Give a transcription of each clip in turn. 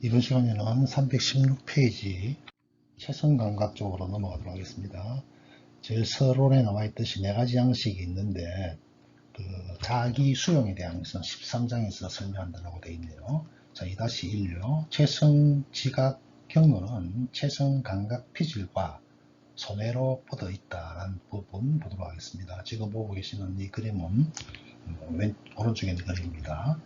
이번 시간에는 316페이지 최선감각 쪽으로 넘어가도록 하겠습니다. 제일 서론에 나와 있듯이 네 가지 양식이 있는데 그 자기 수용에 대한 것은 13장에서 설명한다고 되어 있네요. 자, 2-1요. 최선지각 경로는 최선감각 피질과 소매로 뻗어 있다는 부분 보도록 하겠습니다. 지금 보고 계시는 이 그림은 오른쪽에 있는 그림입니다.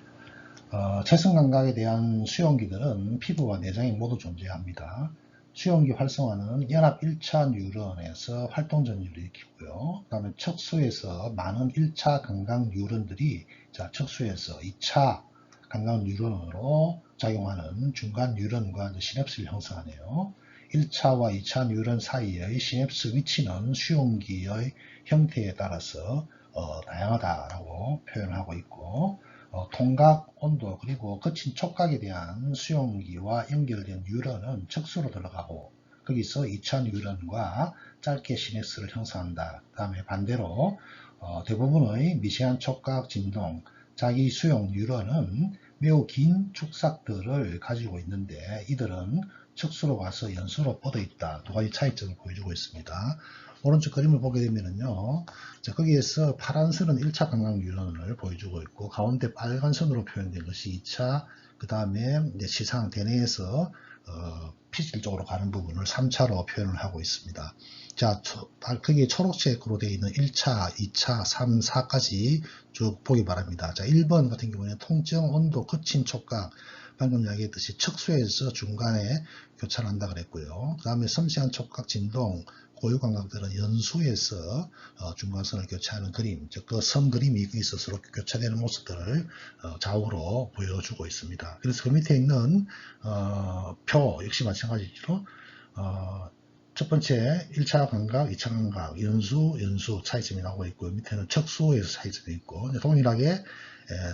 체성감각에 대한 수용기들은 피부와 내장에 모두 존재합니다. 수용기 활성화는 연합 1차 뉴런에서 활동 전율을 일으키고요. 그 다음에 척수에서 많은 1차 감각 뉴런들이 척수에서 2차 감각 뉴런으로 작용하는 중간 뉴런과 시냅스를 형성하네요. 1차와 2차 뉴런 사이의 시냅스 위치는 수용기의 형태에 따라서 다양하다라고 표현하고 있고, 통각, 온도, 그리고 거친 촉각에 대한 수용기와 연결된 뉴런은 척수로 들어가고 거기서 2차 뉴런과 짧게 시냅스를 형성한다. 그 다음에 반대로 대부분의 미세한 촉각, 진동, 자기 수용 뉴런은 매우 긴 축삭들을 가지고 있는데 이들은 척수로 가서 연수로 뻗어 있다. 두 가지 차이점을 보여주고 있습니다. 오른쪽 그림을 보게 되면요. 거기에서 파란 선은 1차 감각 뉴런을 보여주고 있고 가운데 빨간 선으로 표현된 것이 2차, 그 다음에 시상 대뇌에서 피질 쪽으로 가는 부분을 3차로 표현을 하고 있습니다. 자, 거기에 초록색으로 되어 있는 1차, 2차, 3, 4까지 쭉 보기 바랍니다. 자, 1번 같은 경우에는 통증, 온도, 거친 촉각, 방금 이야기했듯이 척수에서 중간에 교차한다 그랬고요. 그 다음에 섬세한 촉각, 진동, 고유감각들은 연수에서 중간선을 교차하는 그림, 즉 그 선 그림이 있어서 교차되는 모습들을 좌우로 보여주고 있습니다. 그래서 그 밑에 있는 표 역시 마찬가지로 첫 번째 1차 감각, 2차 감각, 연수 차이점이 나오고 있고 밑에는 척수에서 차이점이 있고 동일하게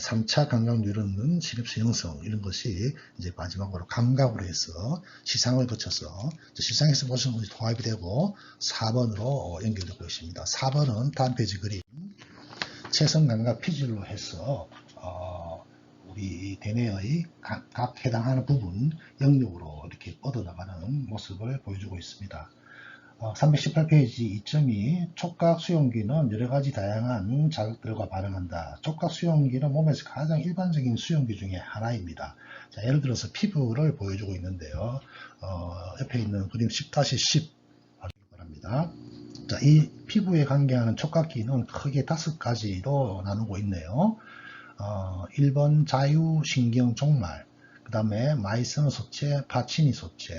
3차 감각 뉴런은 시냅스 형성 이런 것이 이제 마지막으로 감각으로 해서 시상을 거쳐서 시상에서 모든 것이 통합이 되고 4번으로 연결되고 있습니다. 4번은 다음 페이지 그림 체성감각 피질로 해서 우리 대뇌의 각 해당하는 부분 영역으로 이렇게 뻗어나가는 모습을 보여주고 있습니다. 318페이지 2.2 촉각 수용기는 여러가지 다양한 자극들과 반응한다. 촉각 수용기는 몸에서 가장 일반적인 수용기 중에 하나입니다. 자, 예를 들어서 피부를 보여주고 있는데요. 옆에 있는 그림 10-10 봐주기 바랍니다. 자, 이 피부에 관계하는 촉각기는 크게 5가지로 나누고 있네요. 1번 자유신경 종말, 그 다음에 마이스너 소체, 파치니 소체,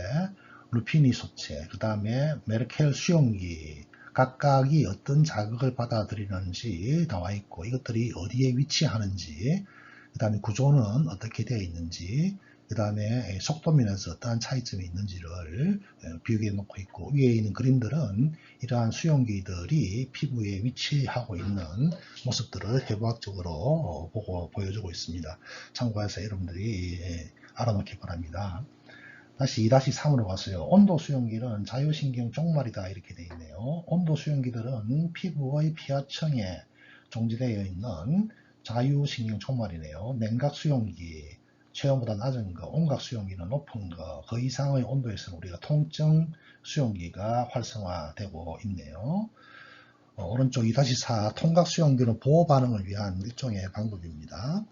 루피니 소체, 그 다음에 메르켈 수용기, 각각이 어떤 자극을 받아들이는지 나와 있고 이것들이 어디에 위치하는지, 그 다음에 구조는 어떻게 되어 있는지, 그 다음에 속도면에서 어떠한 차이점이 있는지를 비교해 놓고 있고 위에 있는 그림들은 이러한 수용기들이 피부에 위치하고 있는 모습들을 해부학적으로 보여주고 있습니다. 참고해서 여러분들이 알아놓기 바랍니다. 다시 2-3으로 갔어요. 온도 수용기는 자유신경 종말이다 이렇게 되어 있네요. 온도 수용기들은 피부의 피하청에 종지되어 있는 자유신경 종말이네요. 냉각 수용기, 체온보다 낮은 거, 온각 수용기는 높은 거, 그 이상의 온도에서는 우리가 통증 수용기가 활성화되고 있네요. 오른쪽 2-4 통각 수용기는 보호 반응을 위한 일종의 방법입니다.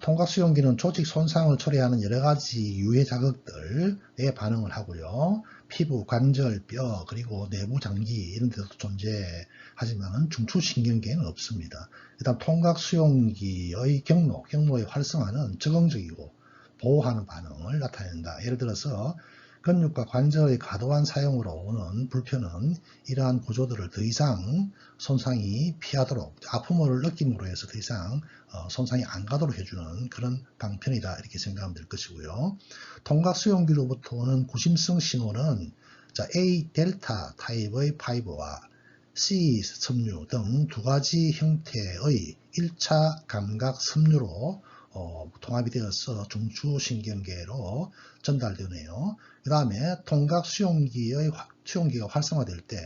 통각 수용기는 조직 손상을 초래하는 여러가지 유해 자극들에 반응을 하고요. 피부, 관절, 뼈, 그리고 내부 장기 이런 데도 존재하지만 중추신경계에는 없습니다. 일단 통각 수용기의 경로의 활성화는 적응적이고 보호하는 반응을 나타낸다. 예를 들어서 근육과 관절의 과도한 사용으로 오는 불편은 이러한 구조들을 더 이상 손상이 피하도록 아픔을 느낌으로 해서 더 이상 손상이 안 가도록 해주는 그런 방편이다 이렇게 생각하면 될 것이고요. 통각 수용기로부터 오는 구심성 신호는 A 델타 타입의 파이버와 C 섬유 등 두 가지 형태의 1차 감각 섬유로 통합이 되어서 중추신경계로 전달되네요. 그 다음에 통각 수용기가 활성화될 때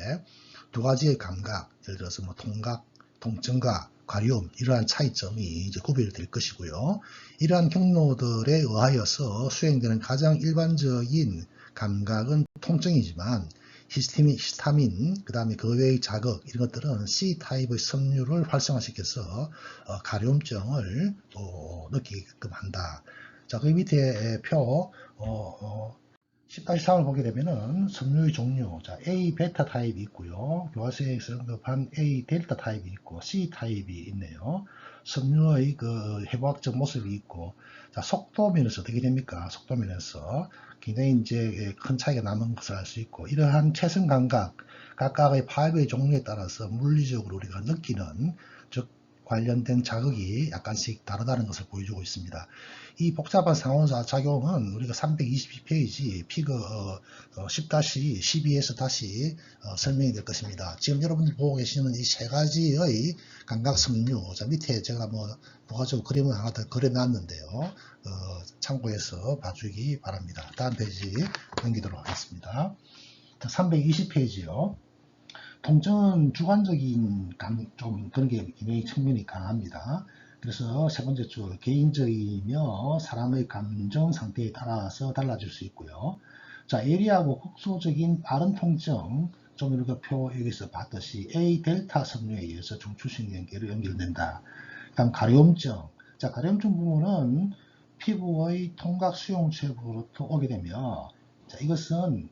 두 가지의 감각, 예를 들어서 통각, 통증각, 가리움 이러한 차이점이 이제 구별될 것이고요. 이러한 경로들에 의하여서 수행되는 가장 일반적인 감각은 통증이지만 히스타민, 그 다음에 그 외의 자극 이런 것들은 C타입의 섬유를 활성화시켜서 가려움증을 느끼게끔 한다. 자, 그 밑에 표 10-3을 보게 되면은 섬유의 종류, 자, A 베타 타입이 있고요. 교과서에서 언급한 A 델타 타입이 있고 C 타입이 있네요. 섬유의 그 해부학적 모습이 있고, 자, 속도 면에서 어떻게 됩니까? 속도 면에서 굉장히 이제 큰 차이가 나는 것을 알 수 있고, 이러한 체성 감각, 각각의 파이브의 종류에 따라서 물리적으로 우리가 느끼는, 즉 관련된 자극이 약간씩 다르다는 것을 보여주고 있습니다. 이 복잡한 상호작용은 우리가 322페이지 피그 10-12에서 다시 설명이 될 것입니다. 지금 여러분들 보고 계시는 이 세 가지의 감각 섬유, 자, 밑에 제가 부가적으로 그림을 하나 더 그려놨는데요. 참고해서 봐주기 바랍니다. 다음 페이지 넘기도록 하겠습니다. 320페이지요. 통증은 주관적인 좀 그런 게 굉장히 측면이 강합니다. 그래서 세 번째 줄, 개인적이며 사람의 감정 상태에 따라서 달라질 수 있고요. 자, 예리하고 국소적인 빠른 통증, 좀 이렇게 표 여기서 봤듯이 A 델타 섬유에 의해서 중추신경계로 연결된다. 다음 가려움증. 자, 가려움증 부분은 피부의 통각 수용체부터 오게 되며, 자, 이것은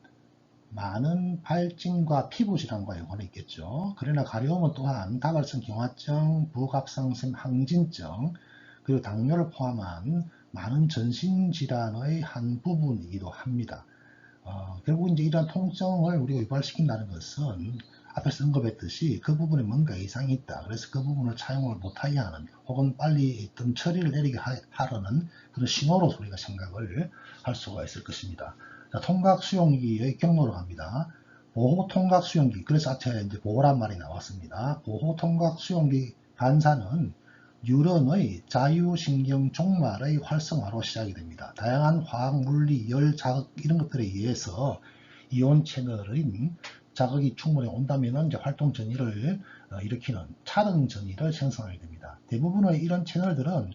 많은 발진과 피부 질환과 연관이 있겠죠. 그러나 가려움은 또한 다발성 경화증, 부갑상선 항진증, 그리고 당뇨를 포함한 많은 전신질환의 한 부분이기도 합니다. 결국 이제 이러한 통증을 우리가 유발시킨다는 것은 앞에서 언급했듯이 그 부분에 뭔가 이상이 있다. 그래서 그 부분을 차용을 못하게 하는, 혹은 빨리 어떤 처리를 내리게 하려는 그런 신호로 우리가 생각을 할 수가 있을 것입니다. 자, 통각 수용기의 경로로 갑니다. 보호 통각 수용기, 그래서 앞에 이제 보호란 말이 나왔습니다. 보호 통각 수용기 반사는 뉴런의 자유신경 종말의 활성화로 시작이 됩니다. 다양한 화학, 물리, 열, 자극 이런 것들에 의해서 이온 채널인 자극이 충분히 온다면 이제 활동 전이를 일으키는 차등 전이를 생성하게 됩니다. 대부분의 이런 채널들은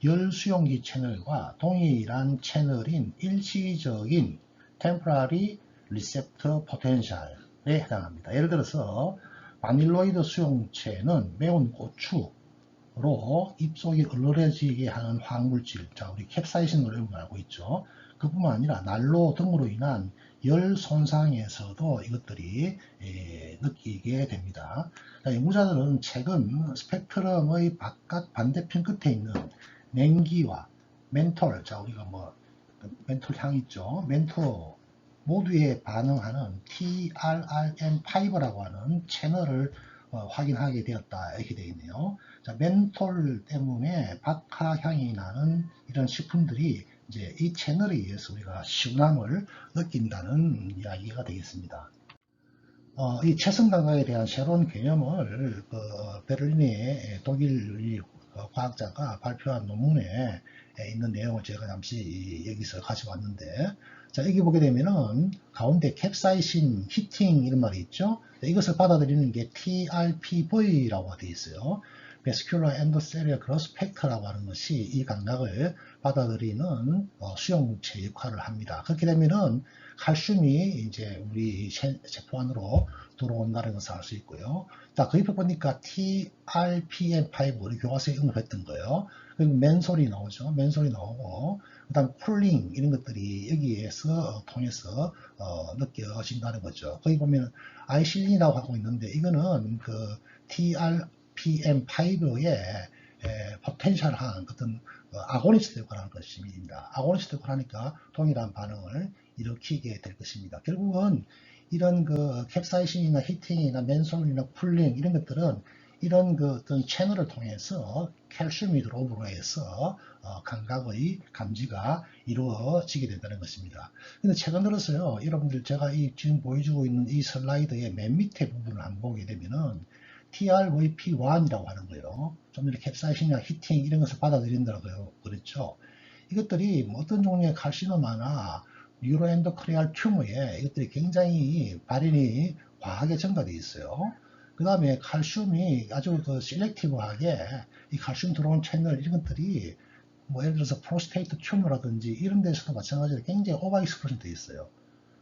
열 수용기 채널과 동일한 채널인 일시적인 temporary receptor potential에 해당합니다. 예를 들어서 바닐로이드 수용체는 매운 고추로 입속이 얼얼해지게 하는 화학물질, 자, 우리 캡사이신으로 여러분 알고 있죠. 그뿐만 아니라 난로 등으로 인한 열 손상에서도 이것들이 느끼게 됩니다. 자, 연구자들은 최근 스펙트럼의 바깥 반대편 끝에 있는 냉기와 멘톨, 자, 우리가 멘톨 향 있죠. 멘톨 모두에 반응하는 TRRM5라고 하는 채널을 확인하게 되었다. 이렇게 되어 있네요. 자, 멘톨 때문에 박하향이 나는 이런 식품들이 이제 이 채널에 의해서 우리가 시원함을 느낀다는 이야기가 되겠습니다. 이 체성 감각에 대한 새로운 개념을 베를린의 독일 과학자가 발표한 논문에 있는 내용을 제가 잠시 여기서 가져왔는데, 자, 여기 보게 되면은 가운데 캡사이신, 히팅 이런 말이 있죠. 이것을 받아들이는 게 TRPV라고 되어 있어요. Vascular Endothelial Growth Factor라고 하는 것이 이 감각을 받아들이는 수용체 역할을 합니다. 그렇게 되면은 칼슘이 이제 우리 세포 안으로 들어온다는 것을 알 수 있고요. 자, 그 옆에 보니까 TRPM5 우리 교과서에 언급했던 거예요. 그리고 맨솔이 나오죠. 맨솔이 나오고, 그 다음 쿨링 이런 것들이 여기에서 통해서 느껴진다는 거죠. 거기 보면 아이실린이라고 하고 있는데, 이거는 그 TRPM5의 포텐셜한 어떤 아고니스트 역할을 하는 것입니다. 아고니스트 역할을 하니까 동일한 반응을 일으키게 될 것입니다. 결국은 이런 그 캡사이신이나 히팅이나 맨솔이나 쿨링 이런 것들은 이런 그 어떤 채널을 통해서 칼슘이 들어옴으로 해서 감각의 감지가 이루어지게 된다는 것입니다. 근데 최근 들어서요, 여러분들 제가 지금 보여주고 있는 이 슬라이드의 맨 밑에 부분을 한번 보게 되면은 TRVP1이라고 하는 거예요. 좀 이렇게 캡사이신이나 히팅 이런 것을 받아들인다고 그랬죠. 이것들이 어떤 종류의 칼시노마나 뉴로엔도크리알 튜머에 이것들이 굉장히 발현이 과하게 증가되어 있어요. 그 다음에 칼슘이 아주 그 셀렉티브하게 이 칼슘 들어온 채널 이런 것들이 뭐 예를 들어서 프로스테이트 튜머라든지 이런 데서도 마찬가지로 굉장히 오버익스프레션 되어 있어요.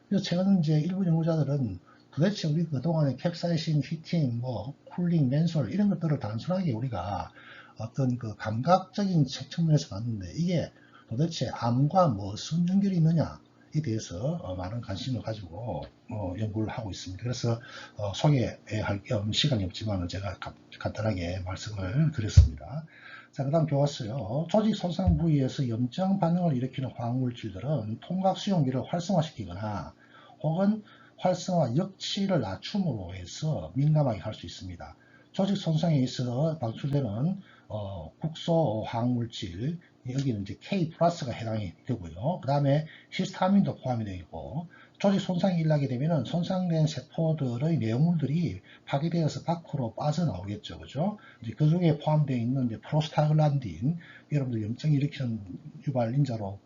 그래서 최근 이제 일부 연구자들은 도대체 우리 그동안에 캡사이신, 히팅, 뭐 쿨링, 맨솔 이런 것들을 단순하게 우리가 어떤 그 감각적인 측면에서 봤는데 이게 도대체 암과 무슨 연결이 있느냐에 대해서 많은 관심을 가지고 연구를 하고 있습니다. 그래서 소개할 겸 시간이 없지만 제가 간단하게 말씀을 드렸습니다. 자, 그 다음 배웠어요. 조직 손상 부위에서 염증 반응을 일으키는 화학물질들은 통각 수용기를 활성화시키거나 혹은 활성화 역치를 낮춤으로 해서 민감하게 할 수 있습니다. 조직 손상에 있어 방출되는 국소 화학물질, 여기는 이제 K 플러스가 해당이 되고요. 그 다음에 히스타민도 포함이 되어 있고, 조직 손상이 일어나게 되면 손상된 세포들의 내용물들이 파괴되어서 밖으로 빠져나오겠죠. 그죠? 이제 그 중에 포함되어 있는 이제 프로스타글란딘, 여러분들 염증 일으키는 유발 인자로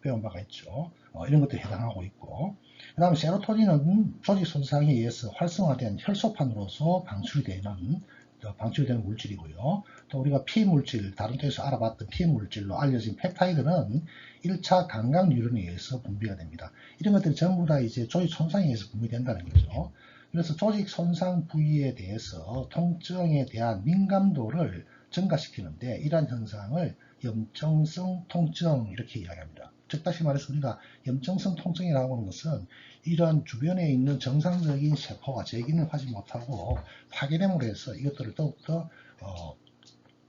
배운 바가 있죠. 이런 것도 해당하고 있고, 그 다음에 세로토닌은 조직 손상에 의해서 활성화된 혈소판으로서 방출되는 물질이고요. 또 우리가 피물질, 다른 데서 알아봤던 피물질로 알려진 펩타이드는 1차 감각 뉴런에 의해서 분비가 됩니다. 이런 것들이 전부 다 이제 조직 손상에 의해서 분비된다는 거죠. 그래서 조직 손상 부위에 대해서 통증에 대한 민감도를 증가시키는데 이러한 현상을 염증성 통증 이렇게 이야기합니다. 즉 다시 말해서 우리가 염증성 통증이라고 하는 것은 이러한 주변에 있는 정상적인 세포가 재기능을 하지 못하고 파괴됨으로 해서 이것들을 더욱더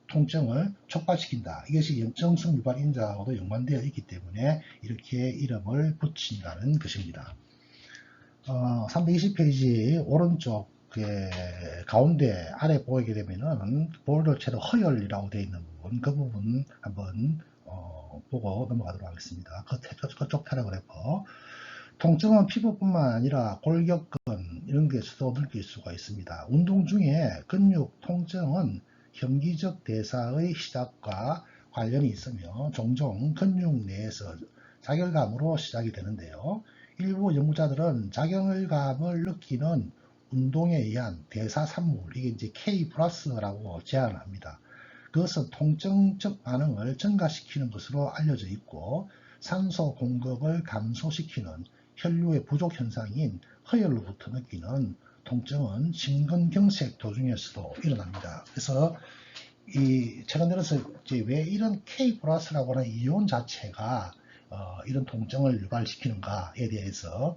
통증을 촉발시킨다. 이것이 염증성 유발 인자하고도 연관되어 있기 때문에 이렇게 이름을 붙인다는 것입니다. 320페이지 오른쪽 가운데 아래 보이게 되면은 볼더체로 허혈이라고 되어 있는 부분, 그 부분 한번 보고 넘어가도록 하겠습니다. 그쪽 패러그래프. 통증은 피부뿐만 아니라 골격근 이런 데서도 느낄 수가 있습니다. 운동 중에 근육 통증은 현기적 대사의 시작과 관련이 있으며 종종 근육 내에서 자결감으로 시작이 되는데요. 일부 연구자들은 자결감을 느끼는 운동에 의한 대사 산물, 이게 이제 K 플러스라고 제안을 합니다. 그것은 통증적 반응을 증가시키는 것으로 알려져 있고 산소 공급을 감소시키는 혈류의 부족 현상인 허혈로부터 느끼는 통증은 심근경색 도중에서도 일어납니다. 그래서 최근 들어서 왜 이런 K 플러스라고 하는 이온 자체가 이런 통증을 유발시키는가에 대해서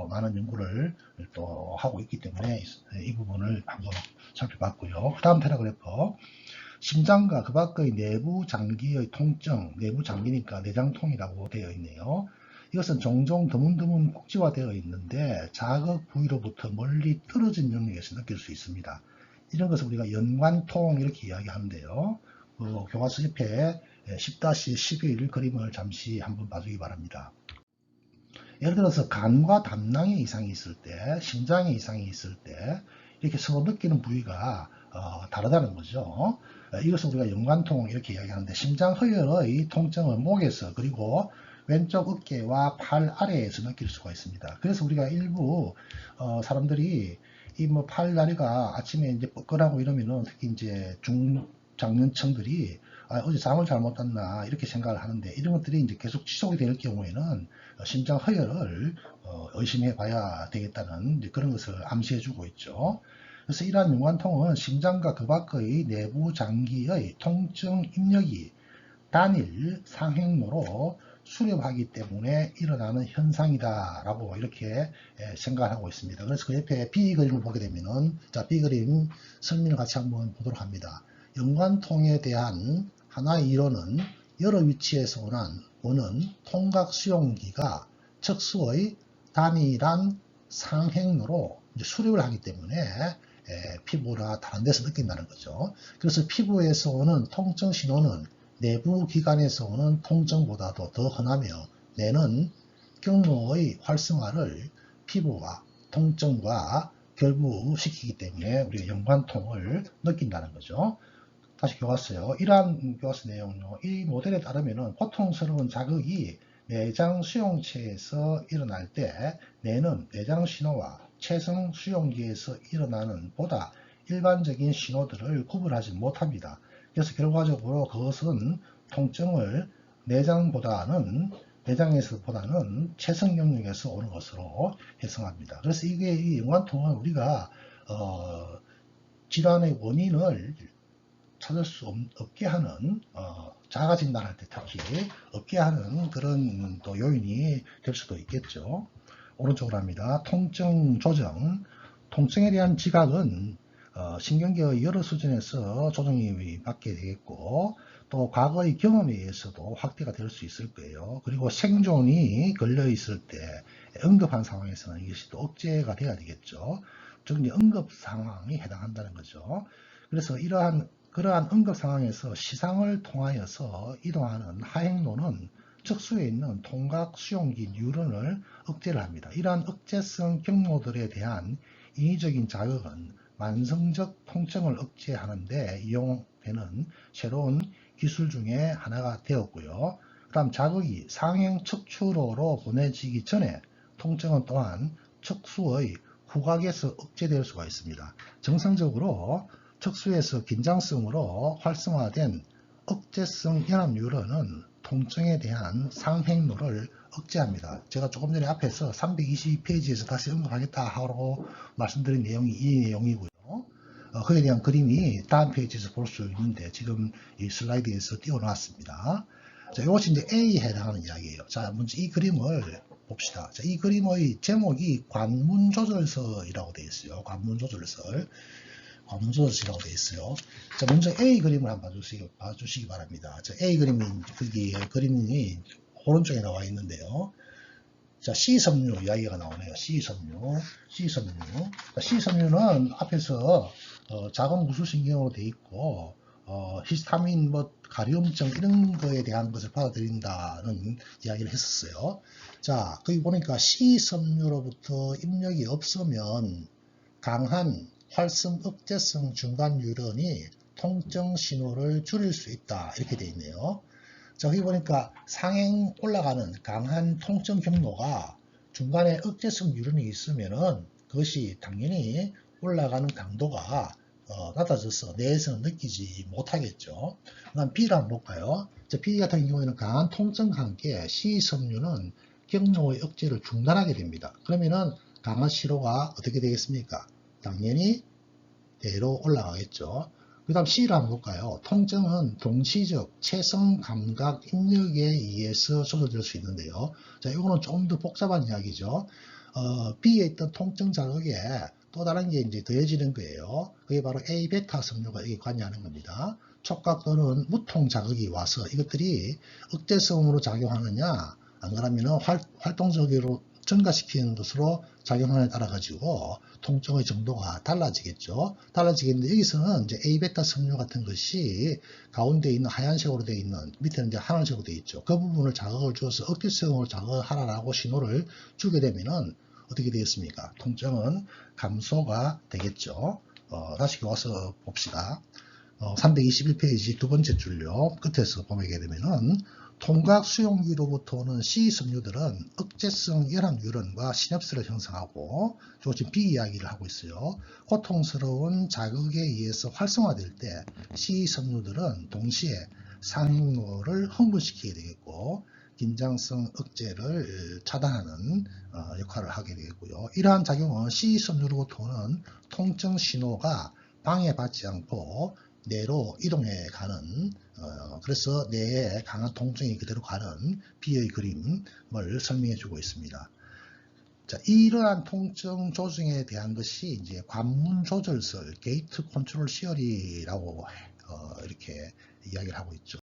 많은 연구를 또 하고 있기 때문에 이 부분을 한번 살펴봤고요. 그 다음 패러그래프. 심장과 그 밖의 내부 장기의 통증, 내부 장기니까 내장통이라고 되어 있네요. 이것은 종종 드문드문 국지화되어 있는데 자극 부위로부터 멀리 떨어진 영역에서 느낄 수 있습니다. 이런 것을 우리가 연관통 이렇게 이야기하는데요. 교과서 옆에 10-11 그림을 잠시 한번 봐주기 바랍니다. 예를 들어서 간과 담낭에 이상이 있을 때, 심장에 이상이 있을 때 이렇게 서로 느끼는 부위가 다르다는 거죠. 이것을 우리가 연관통 이렇게 이야기하는데 심장 허혈의 통증은 목에서 그리고 왼쪽 어깨와 팔 아래에서 느낄 수가 있습니다. 그래서 우리가 일부 사람들이 이 뭐 팔 다리가 아침에 이제 뻐근하고 이러면은 특히 이제 중장년층들이 어제 잠을 잘못 잤나 이렇게 생각을 하는데 이런 것들이 이제 계속 지속이 될 경우에는 심장 허혈을 의심해 봐야 되겠다는 그런 것을 암시해 주고 있죠. 그래서 이러한 연관통은 심장과 그 밖의 내부 장기의 통증 입력이 단일 상행로로 수렴하기 때문에 일어나는 현상이다 라고 이렇게 생각하고 있습니다. 그래서 그 옆에 B 그림을 보게 되면은 자, B 그림 설명을 같이 한번 보도록 합니다. 연관통에 대한 하나의 이론은 여러 위치에서 오는 통각 수용기가 척수의 단일한 상행로로 수립을 하기 때문에 피부나 다른 데서 느낀다는 거죠. 그래서 피부에서 오는 통증 신호는 내부 기관에서 오는 통증보다도 더 흔하며 뇌는 경로의 활성화를 피부와 통증과 결부시키기 때문에 우리가 연관통을 느낀다는 거죠. 다시 교과서요. 이러한 교과서 내용은요. 이 모델에 따르면 고통스러운 자극이 내장 수용체에서 일어날 때 뇌는 내장 신호와 체성 수용기에서 일어나는 보다 일반적인 신호들을 구분하지 못합니다. 그래서 결과적으로 그것은 통증을 내장에서보다는 체성 영역에서 오는 것으로 해석합니다. 그래서 이게 이 연관통은 우리가 질환의 원인을 찾을 수 없게 하는 자가 진단할 때 특히 없게 하는 그런 또 요인이 될 수도 있겠죠. 오른쪽으로 합니다. 통증 조정. 통증에 대한 지각은 신경계의 여러 수준에서 조정이 받게 되겠고 또 과거의 경험에 의해서도 확대가 될 수 있을 거예요. 그리고 생존이 걸려 있을 때 응급한 상황에서는 이것이 또 억제가 돼야 되겠죠. 즉 응급 상황이 해당한다는 거죠. 그래서 그러한 응급 상황에서 시상을 통하여서 이동하는 하행로는 척수에 있는 통각 수용기 뉴런을 억제를 합니다. 이러한 억제성 경로들에 대한 인위적인 자극은 만성적 통증을 억제하는 데 이용되는 새로운 기술 중에 하나가 되었고요. 그 다음 자극이 상행 척추로로 보내지기 전에 통증은 또한 척수의 후각에서 억제될 수가 있습니다. 정상적으로 척수에서 긴장성으로 활성화된 억제성 연합 뉴런은 통증에 대한 상행로를 억제합니다. 제가 조금 전에 앞에서 322페이지에서 다시 언급하겠다 하고 말씀드린 내용이 이 내용이고요. 그에 대한 그림이 다음 페이지에서 볼 수 있는데 지금 이 슬라이드에서 띄워놨습니다. 자, 이것이 이제 A에 해당하는 이야기예요. 자, 먼저 이 그림을 봅시다. 자, 이 그림의 제목이 관문조절설이라고 되어 있어요. 관문조절설. 관문조절이라고 되어 있어요. 자, 먼저 A 그림을 한번 봐주시기 바랍니다. 자, A 그림이 오른쪽에 나와 있는데요. 자, C섬유 이야기가 나오네요. C섬유. C섬유는 앞에서 작은 무술신경으로 되어 있고 히스타민, 가려움증 이런 거에 대한 것을 받아들인다는 이야기를 했었어요. 자, 거기 보니까 C섬유로부터 입력이 없으면 강한 활성 억제성 중간 뉴런이 통증 신호를 줄일 수 있다. 이렇게 되어 있네요. 자, 여기 보니까 상행 올라가는 강한 통증 경로가 중간에 억제성 뉴런이 있으면은 그것이 당연히 올라가는 강도가 낮아져서 뇌에서는 느끼지 못하겠죠. 그 다음 B를 한번 볼까요? 자, B 같은 경우에는 강한 통증과 함께 C섬유는 경로의 억제를 중단하게 됩니다. 그러면은 강한 신호가 어떻게 되겠습니까? 당연히 뇌로 올라가겠죠. 그 다음 C를 한번 볼까요? 통증은 동시적 체성 감각 입력에 의해서 조절될 수 있는데요. 자, 이거는 좀 더 복잡한 이야기죠. B에 있던 통증 자극에 또 다른 게 이제 더해지는 거예요. 그게 바로 A 베타 섬유가 여기 관여하는 겁니다. 촉각 또는 무통 자극이 와서 이것들이 억제성으로 작용하느냐, 안 그러면 활동적으로 증가시키는 것으로 작용하느냐에 따라 가지고 통증의 정도가 달라지겠죠. 달라지겠는데 여기서는 이제 A베타 섬유 같은 것이 가운데 있는 하얀색으로 되어 있는 밑에는 이제 하늘색으로 되어 있죠. 그 부분을 자극을 줘서 억제성으로 자극을 하라고 신호를 주게 되면은 어떻게 되겠습니까? 통증은 감소가 되겠죠. 다시 와서 봅시다. 321페이지 두 번째 줄요. 끝에서 보게 되면은 통각 수용기로부터 오는 C섬유들은 억제성 열합 뉴런과 시냅스를 형성하고 지금 B 이야기를 하고 있어요. 고통스러운 자극에 의해서 활성화될 때 C섬유들은 동시에 상행로를 흥분시키게 되겠고 긴장성 억제를 차단하는 역할을 하게 되겠고요. 이러한 작용은 C섬유로부터 오는 통증 신호가 방해받지 않고 뇌로 이동해 가는 그래서 뇌에 강한 통증이 그대로 가는 B의 그림을 설명해 주고 있습니다. 자, 이러한 통증 조정에 대한 것이 이제 관문 조절설, 게이트 컨트롤 시어리라고 이렇게 이야기를 하고 있죠.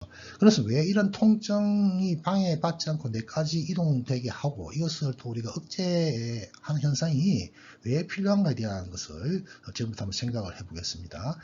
그래서 왜 이런 통증이 방해받지 않고 뇌까지 이동되게 하고 이것을 또 우리가 억제하는 현상이 왜 필요한가에 대한 것을 지금부터 한번 생각을 해보겠습니다.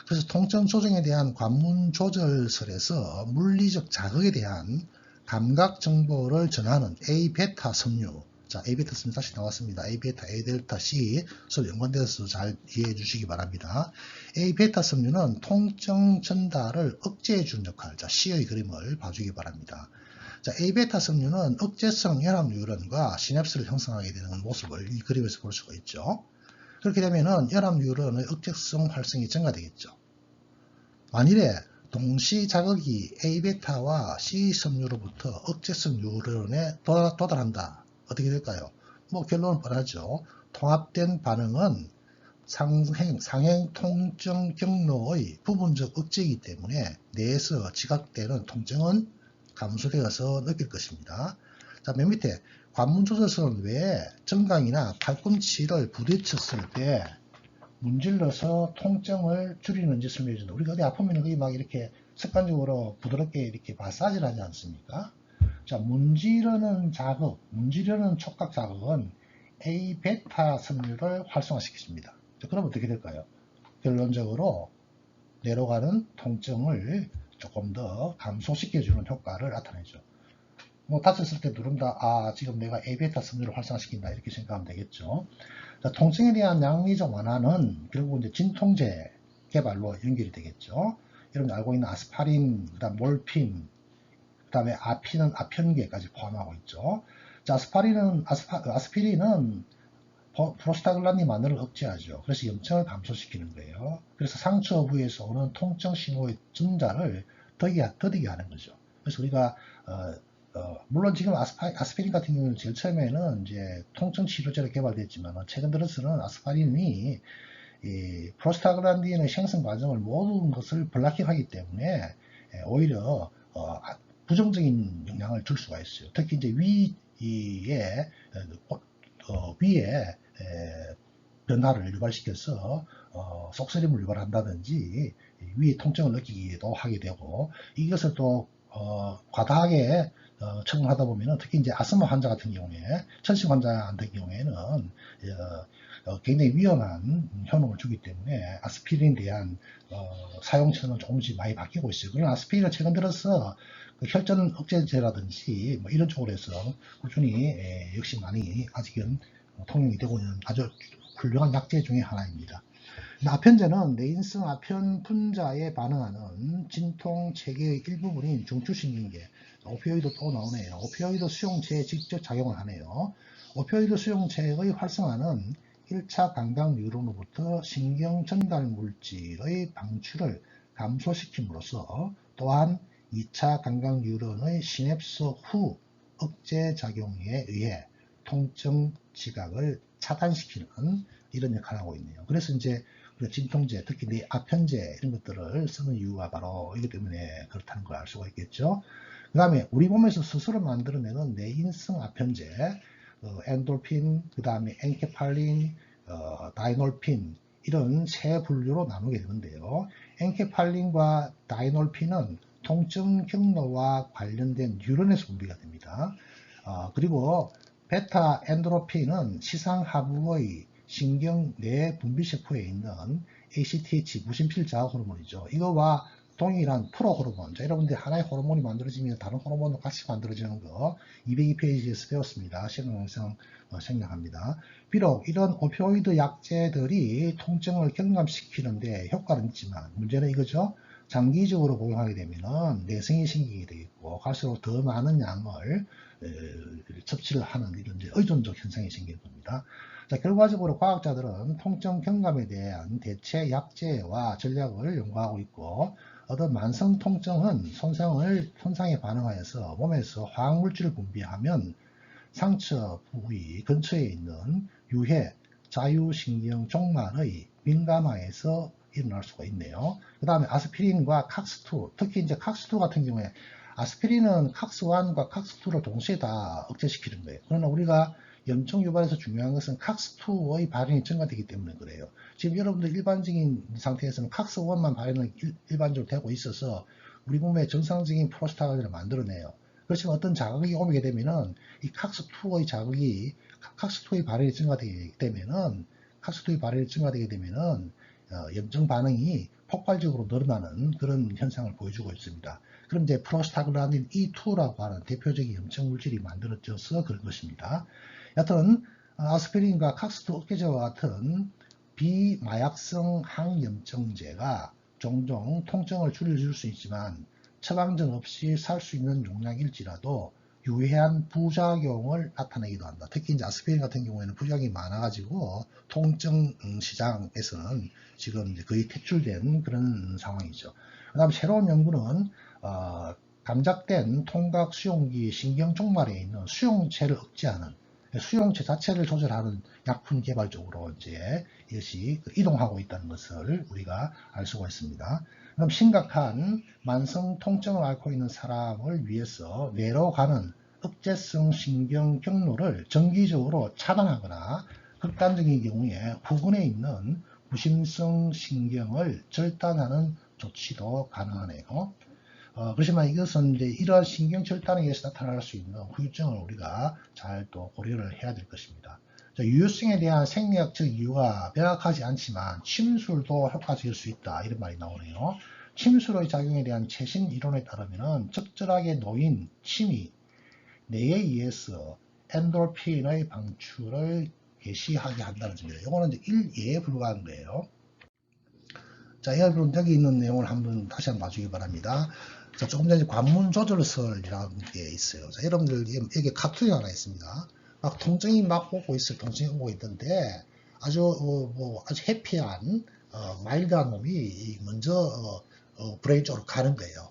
그래서 통증 조정에 대한 관문 조절설에서 물리적 자극에 대한 감각 정보를 전하는 A베타 섬유, 자, A베타 섬유 다시 나왔습니다. A베타, A델타, C 서로 연관되어서 잘 이해해 주시기 바랍니다. A베타 섬유는 통증 전달을 억제해 주는 역할, 자, C의 그림을 봐주기 바랍니다. 자, A베타 섬유는 억제성 연합 뉴런과 시냅스를 형성하게 되는 모습을 이 그림에서 볼 수가 있죠. 그렇게 되면은 연합 뉴런의 억제성 활성이 증가되겠죠. 만일에 동시 자극이 A베타와 C 섬유로부터 억제성 뉴런에 도달한다. 어떻게 될까요? 뭐 결론은 뻔하죠. 통합된 반응은 상행 통증 경로의 부분적 억제이기 때문에 뇌에서 지각되는 통증은 감소되어서 느낄 것입니다. 자, 맨 밑에 관문조절선은 왜 정강이나 팔꿈치를 부딪혔을 때 문질러서 통증을 줄이는지 설명해준다. 우리가 어디 아프면 거기 막 이렇게 습관적으로 부드럽게 이렇게 마사지를 하지 않습니까? 자, 문지르는 자극, 문지르는 촉각 자극은 A베타 섬유를 활성화시키십니다. 자, 그럼 어떻게 될까요? 결론적으로 뇌로 가는 통증을 조금 더 감소시켜주는 효과를 나타내죠. 뭐 다쳤을 때 누른다. 아, 지금 내가 A베타 섬유를 활성화시킨다. 이렇게 생각하면 되겠죠. 자, 통증에 대한 양리적 완화는 결국 이제 진통제 개발로 연결이 되겠죠. 여러분 알고 있는 아스파린, 그다음 몰핀, 그다음에 아피는 아편계까지 포함하고 있죠. 자, 아스피린은 프로스타글란딘만을 억제하죠. 그래서 염증을 감소시키는 거예요. 그래서 상처 부위에서 오는 통증 신호의 전달을 더디게 하는 거죠. 그래서 우리가 물론 지금 아스피린 같은 경우는 제일 처음에는 이제 통증 치료제로 개발됐지만 최근 들어서는 아스파린이 이 프로스타글란딘의 생성 과정을 모든 것을 블락킹하기 때문에 오히려 부정적인 영향을 줄 수가 있어요. 특히 이제 위에 변화를 유발시켜서 속쓰림을 유발한다든지 위에 통증을 느끼기도 하게 되고 이것을 또 과다하게 처방하다 보면은 특히 이제 아스마 환자 같은 경우에 천식 환자 같은 경우에는 굉장히 위험한 효능을 주기 때문에 아스피린에 대한 사용처는 조금씩 많이 바뀌고 있어요. 그러나 아스피린은 최근 들어서 그 혈전 억제제라든지 뭐 이런 쪽으로 해서 꾸준히 역시 많이 아직은 통용이 되고 있는 아주 훌륭한 약제 중에 하나입니다. 아편제는 뇌인성 아편 분자에 반응하는 진통 체계의 일부분인 중추신경계, 오피오이드 또 나오네요. 오피오이드 수용체에 직접 작용을 하네요. 오피오이드 수용체의 활성화는 1차 감각 뉴런으로부터 신경 전달 물질의 방출을 감소시킴으로써 또한 2차 감각 뉴런의 시냅스 후 억제 작용에 의해 통증 지각을 차단시키는 이런 역할을 하고 있네요. 그래서 이제 진통제, 특히 뇌 아편제 이런 것들을 쓰는 이유가 바로 이기 때문에 그렇다는 걸 알 수가 있겠죠. 그 다음에 우리 몸에서 스스로 만들어내는 뇌인성 아편제, 엔돌핀, 그 다음에 엔케팔린, 다이놀핀 이런 세 분류로 나누게 되는데요. 엔케팔린과 다이놀핀은 통증 경로와 관련된 뉴런에서 분비가 됩니다. 그리고 베타 엔도르핀은 시상 하부의 신경 내 분비세포에 있는 ACTH 무심필자 호르몬이죠. 이거와 동일한 프로호르몬. 자, 여러분들 하나의 호르몬이 만들어지면 다른 호르몬도 같이 만들어지는 거 202페이지에서 배웠습니다. 시간상 생략합니다. 비록 이런 오피오이드 약제들이 통증을 경감시키는데 효과는 있지만 문제는 이거죠. 장기적으로 복용하게 되면 내성이 생기게 되겠고 갈수록 더 많은 양을 섭취를 하는 이런 의존적 현상이 생길 겁니다. 자, 결과적으로 과학자들은 통증 경감에 대한 대체 약제와 전략을 연구하고 있고 어떤 만성 통증은 손상에 반응하여서 몸에서 화학물질을 분비하면 상처 부위 근처에 있는 유해 자유신경 종말의 민감화에서 일어날 수가 있네요. 그 다음에 아스피린과 칵스2, 특히 이제 칵스2 같은 경우에 아스피린은 칵스1과 칵스2를 동시에 다 억제시키는 거예요. 그러나 우리가 염증 유발에서 중요한 것은 칵스2의 발현이 증가되기 때문에 그래요. 지금 여러분들 일반적인 상태에서는 칵스1만 발현은 일반적으로 되고 있어서 우리 몸에 정상적인 프로스타글란딘을 만들어내요. 그렇지만 어떤 자극이 오게 되면은 이 칵스2의 자극이 칵스2의 발현이 증가되게 되면은 염증 반응이 폭발적으로 늘어나는 그런 현상을 보여주고 있습니다. 그럼 이제 프로스타글란딘 E2라고 하는 대표적인 염증 물질이 만들어져서 그런 것입니다. 여하튼 아스피린과 칵스2 억제제와 같은 비마약성 항염증제가 종종 통증을 줄여줄 수 있지만 처방전 없이 살 수 있는 용량일지라도 유해한 부작용을 나타내기도 한다. 특히 이제 아스피린 같은 경우에는 부작용이 많아가지고 통증 시장에서는 지금 이제 거의 퇴출된 그런 상황이죠. 그 다음 새로운 연구는 감작된 통각 수용기 신경 종말에 있는 수용체를 억제하는 수용체 자체를 조절하는 약품 개발 쪽으로 이제 이것이 이동하고 있다는 것을 우리가 알 수가 있습니다. 그럼 심각한 만성 통증을 앓고 있는 사람을 위해서 뇌로 가는 억제성 신경 경로를 정기적으로 차단하거나 극단적인 경우에 부근에 있는 부심성 신경을 절단하는 조치도 가능하네요. 그렇지만 이것은 이제 이러한 신경 절단에 의해서 나타날 수 있는 후유증을 우리가 잘 또 고려를 해야 될 것입니다. 유효성에 대한 생리학적 이유가 명확하지 않지만 침술도 효과적일 수 있다 이런 말이 나오네요. 침술의 작용에 대한 최신 이론에 따르면 적절하게 놓인 침이 뇌에 의해서 엔도르핀의 방출을 개시하게 한다는 점이에요. 이거는 이제 일예에 불과한 거예요. 자, 여러분 여기 있는 내용을 다시 한번 봐주기 바랍니다. 자, 조금 전에 관문 조절설이라는 게 있어요. 자, 여러분들 여기 카툰이 하나 있습니다. 막 통증이 막 통증이 오고 있던데 아주 해피한 마일드한 놈이 먼저 브레인 쪽으로 가는 거예요.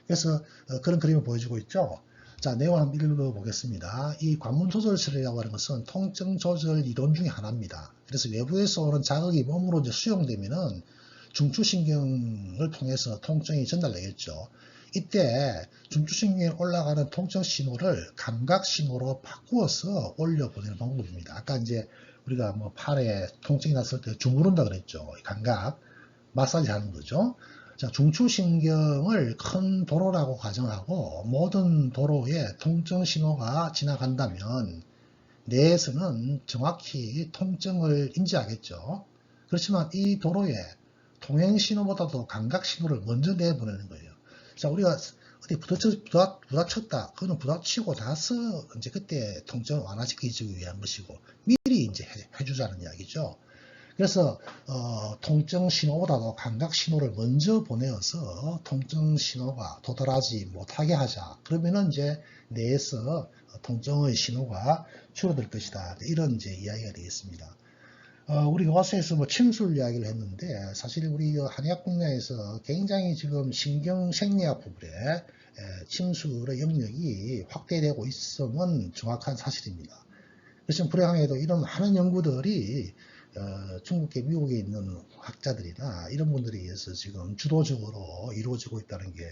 그래서 그런 그림을 보여주고 있죠. 자, 내용을 한번 읽어보겠습니다. 이 관문 조절설이라고 하는 것은 통증 조절 이론 중에 하나입니다. 그래서 외부에서 오는 자극이 몸으로 이제 수용되면은 중추신경을 통해서 통증이 전달되겠죠. 이때 중추신경에 올라가는 통증 신호를 감각 신호로 바꾸어서 올려보내는 방법입니다. 아까 이제 우리가 뭐 팔에 통증이 났을 때 주무른다 그랬죠. 감각 마사지 하는 거죠. 자, 중추신경을 큰 도로라고 가정하고 모든 도로에 통증 신호가 지나간다면 뇌에서는 정확히 통증을 인지하겠죠. 그렇지만 이 도로에 통행 신호보다도 감각 신호를 먼저 내보내는 거예요. 자, 우리가 어디 부딪혔다. 그거는 부딪히고 나서 이제 그때 통증을 완화시키기 위한 것이고 미리 이제 해주자는 이야기죠. 그래서 통증 신호보다도 감각 신호를 먼저 보내어서 통증 신호가 도달하지 못하게 하자. 그러면은 이제 뇌에서 통증의 신호가 줄어들 것이다. 이런 이제 이야기가 되겠습니다. 우리 교과서에서 뭐 침술 이야기를 했는데 사실 우리 한의학 분야에서 굉장히 지금 신경 생리학 부분에 침술의 영역이 확대되고 있음은 정확한 사실입니다. 그렇지만 불행하게도 이런 많은 연구들이 중국계 미국에 있는 학자들이나 이런 분들에 의해서 지금 주도적으로 이루어지고 있다는 게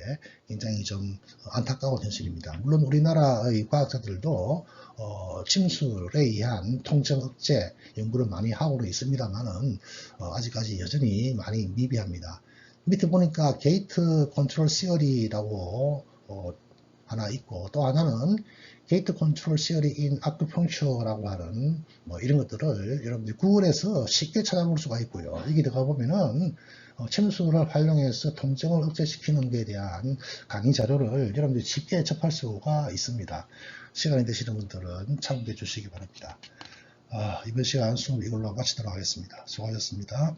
굉장히 좀 안타까운 현실입니다. 물론 우리나라의 과학자들도 침술에 의한 통증 억제 연구를 많이 하고는 있습니다만은 아직까지 여전히 많이 미비합니다. 밑에 보니까 게이트 컨트롤 시어리라고 하나 있고 또 하나는 게이트 컨트롤 시어리 인 아큐펑처라고 하는 뭐 이런 것들을 여러분들이 구글에서 쉽게 찾아볼 수가 있고요. 여기 들어가 보면은 침술을 활용해서 통증을 억제시키는 데에 대한 강의 자료를 여러분들이 쉽게 접할 수가 있습니다. 시간이 되시는 분들은 참고해 주시기 바랍니다. 이번 시간 수업 이걸로 마치도록 하겠습니다. 수고하셨습니다.